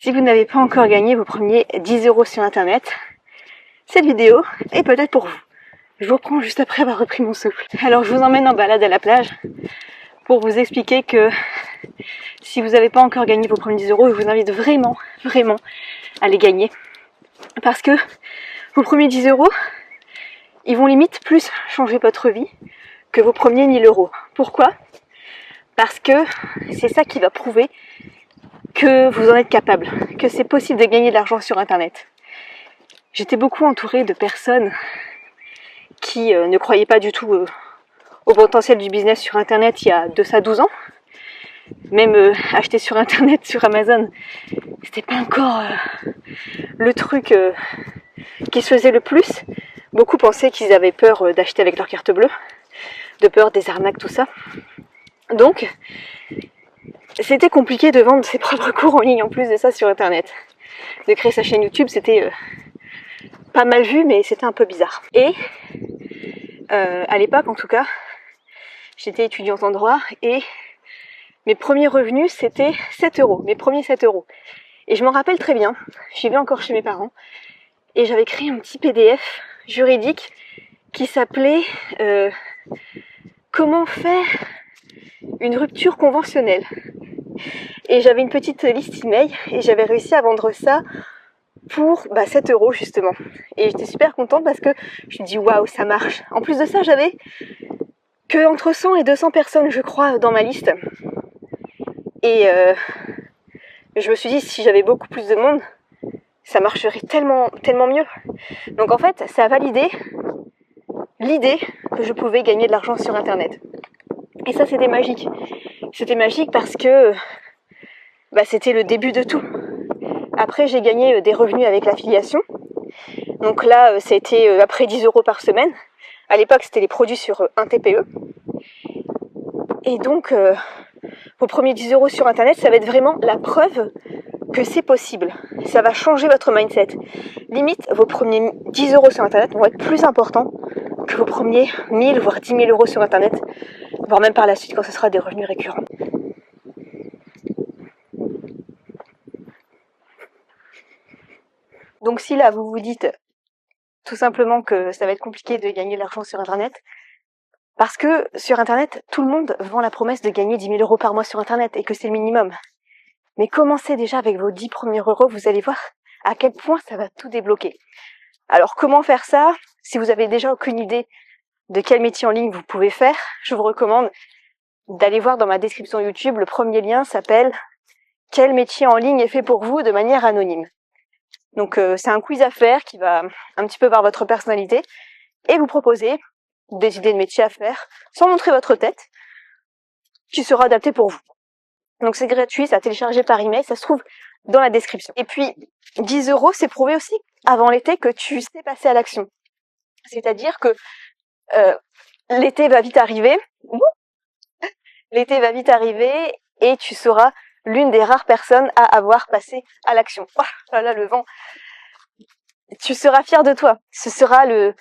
Si vous n'avez pas encore gagné vos premiers 10 € sur internet, cette vidéo est peut-être pour vous. Je vous reprends juste après avoir repris mon souffle. Alors je vous emmène en balade à la plage pour vous expliquer que si vous n'avez pas encore gagné vos premiers 10 €, je vous invite vraiment à les gagner. Parce que vos premiers 10 €, ils vont limite plus changer votre vie que vos premiers 1000 €. Pourquoi ? Parce que c'est ça qui va prouver que vous en êtes capable, que c'est possible de gagner de l'argent sur internet. J'étais beaucoup entourée de personnes qui ne croyaient pas du tout au potentiel du business sur internet il y a de ça 12 ans. Même acheter sur internet, sur Amazon, c'était pas encore le truc qui se faisait le plus. Beaucoup pensaient qu'ils avaient peur d'acheter avec leur carte bleue, de peur des arnaques, tout ça. Donc, c'était compliqué de vendre ses propres cours en ligne en plus de ça sur internet. De créer sa chaîne YouTube, c'était pas mal vu, mais c'était un peu bizarre. Et à l'époque, en tout cas, j'étais étudiante en droit et mes premiers revenus, c'était 7 €, mes premiers 7 €. Et je m'en rappelle très bien, je vivais encore chez mes parents et j'avais créé un petit PDF juridique qui s'appelait Comment faire une rupture conventionnelle. Et j'avais une petite liste email et j'avais réussi à vendre ça pour 7 € justement. Et j'étais super contente parce que je me dis waouh, ça marche. En plus de ça, j'avais que entre 100 et 200 personnes, je crois, dans ma liste. Et je me suis dit, si j'avais beaucoup plus de monde, ça marcherait tellement mieux. Donc en fait, ça a validé l'idée que je pouvais gagner de l'argent sur internet. Et ça, c'était magique. C'était magique parce que c'était le début de tout. Après, j'ai gagné des revenus avec l'affiliation. Donc là, c'était après 10 € par semaine. À l'époque, c'était les produits sur un TPE. Et donc, vos premiers 10 € sur internet, ça va être vraiment la preuve que c'est possible. Ça va changer votre mindset. Limite, vos premiers 10 € sur internet vont être plus importants que vos premiers 1000 voire 10 000 € sur internet, voire même par la suite quand ce sera des revenus récurrents. Donc si là vous vous dites tout simplement que ça va être compliqué de gagner de l'argent sur internet, parce que sur internet, tout le monde vend la promesse de gagner 10 000 € par mois sur internet et que c'est le minimum. Mais commencez déjà avec vos 10 premiers euros, vous allez voir à quel point ça va tout débloquer. Alors comment faire ça ? Si vous avez déjà aucune idée de quel métier en ligne vous pouvez faire, je vous recommande d'aller voir dans ma description YouTube, le premier lien s'appelle « Quel métier en ligne est fait pour vous ?» de manière anonyme. Donc c'est un quiz à faire qui va un petit peu voir votre personnalité et vous proposer des idées de métiers à faire sans montrer votre tête, qui sera adapté pour vous. Donc c'est gratuit, ça a téléchargé par email, ça se trouve dans la description. Et puis 10 €, c'est prouvé aussi avant l'été que tu sais passer à l'action. C'est-à-dire que l'été va vite arriver. L'été va vite arriver et tu seras l'une des rares personnes à avoir passé à l'action. Oh là, le vent. Tu seras fier de toi. Ce sera le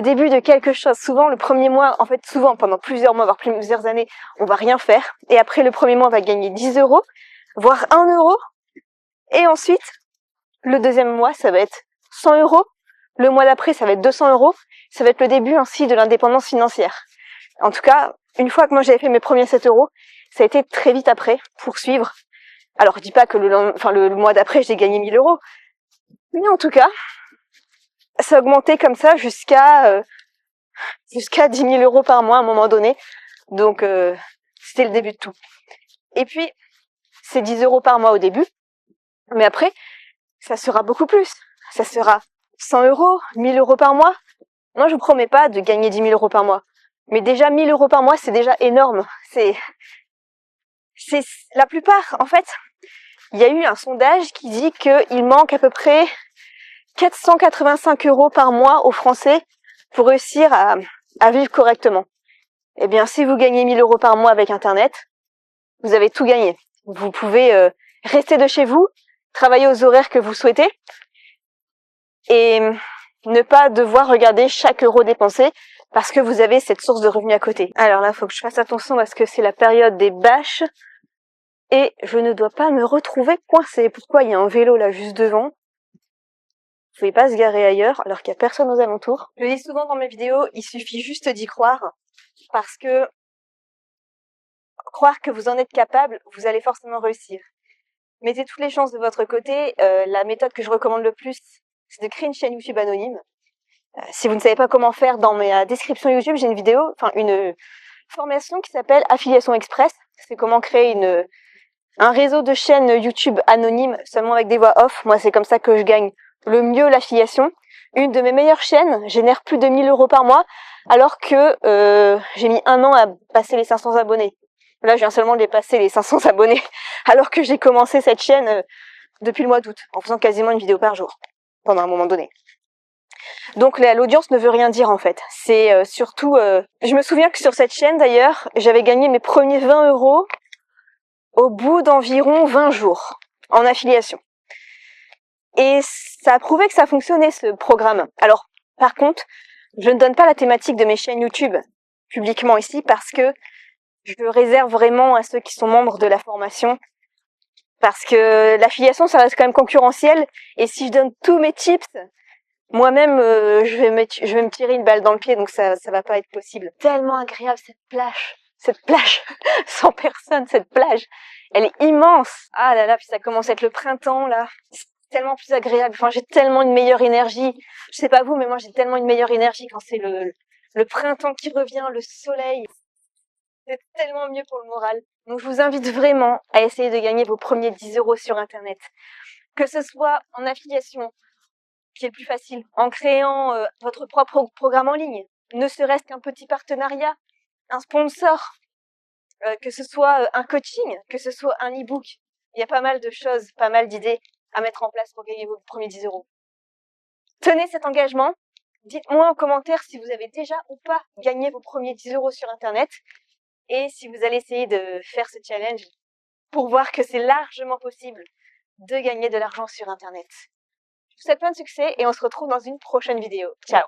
début de quelque chose. Souvent, le premier mois, en fait, souvent, pendant plusieurs mois, voire plusieurs années, on va rien faire. Et après, le premier mois, on va gagner 10 €, voire 1 €. Et ensuite, le deuxième mois, ça va être 100 €. Le mois d'après, ça va être 200 €. Ça va être le début ainsi de l'indépendance financière. En tout cas, une fois que moi j'avais fait mes premiers 7 €, ça a été très vite après pour suivre. Alors je dis pas que le mois d'après j'ai gagné 1000 €, mais en tout cas, ça a augmenté comme ça jusqu'à 10 000 € par mois à un moment donné. Donc c'était le début de tout. Et puis c'est 10 € par mois au début, mais après ça sera beaucoup plus. Ça sera 100 €, 1000 € par mois. Moi je vous promets pas de gagner 10 000 € par mois. Mais déjà 1000 € par mois, c'est déjà énorme. C'est la plupart, en fait, il y a eu un sondage qui dit qu'il manque à peu près 485 € par mois aux Français pour réussir à vivre correctement. Eh bien, si vous gagnez 1000 € par mois avec Internet, vous avez tout gagné. Vous pouvez rester de chez vous, travailler aux horaires que vous souhaitez et ne pas devoir regarder chaque euro dépensé parce que vous avez cette source de revenus à côté. Alors là, il faut que je fasse attention parce que c'est la période des bâches. et je ne dois pas me retrouver coincée. Pourquoi il y a un vélo là juste devant? Vous pouvez pas se garer ailleurs alors qu'il y a personne aux alentours. Je le dis souvent dans mes vidéos, il suffit juste d'y croire, parce que croire que vous en êtes capable, vous allez forcément réussir. Mettez toutes les chances de votre côté. La méthode que je recommande le plus, c'est de créer une chaîne YouTube anonyme. Si vous ne savez pas comment faire, dans ma description YouTube, j'ai une vidéo, une formation qui s'appelle Affiliation Express. C'est comment créer un réseau de chaînes YouTube anonymes, seulement avec des voix off. Moi, c'est comme ça que je gagne le mieux l'affiliation. Une de mes meilleures chaînes génère plus de 1 000 € par mois, alors que j'ai mis 1 an à passer les 500 abonnés. Là, je viens seulement de les passer les 500 abonnés, alors que j'ai commencé cette chaîne depuis le mois d'août, en faisant quasiment une vidéo par jour, pendant un moment donné. Donc l'audience ne veut rien dire en fait. C'est surtout... Je me souviens que sur cette chaîne d'ailleurs, j'avais gagné mes premiers 20 € au bout d'environ 20 jours en affiliation. Et ça a prouvé que ça fonctionnait ce programme. Alors par contre, je ne donne pas la thématique de mes chaînes YouTube publiquement ici parce que je le réserve vraiment à ceux qui sont membres de la formation. Parce que l'affiliation, ça reste quand même concurrentiel. Et si je donne tous mes tips, moi-même, je vais me tirer une balle dans le pied, donc ça va pas être possible. Tellement agréable cette plage sans personne, cette plage, elle est immense. Ah là là, puis ça commence à être le printemps là, c'est tellement plus agréable. Enfin, j'ai tellement une meilleure énergie. Je sais pas vous, mais moi j'ai tellement une meilleure énergie quand c'est le printemps qui revient, le soleil. C'est tellement mieux pour le moral. Donc je vous invite vraiment à essayer de gagner vos premiers 10 € sur Internet, que ce soit en affiliation, qui est le plus facile, en créant votre propre programme en ligne, ne serait-ce qu'un petit partenariat, un sponsor, que ce soit un coaching, que ce soit un e-book. Il y a pas mal de choses, pas mal d'idées à mettre en place pour gagner vos premiers 10 €. Tenez cet engagement. Dites-moi en commentaire si vous avez déjà ou pas gagné vos premiers 10 € sur Internet et si vous allez essayer de faire ce challenge pour voir que c'est largement possible de gagner de l'argent sur Internet. Je vous souhaite plein de succès et on se retrouve dans une prochaine vidéo. Ciao!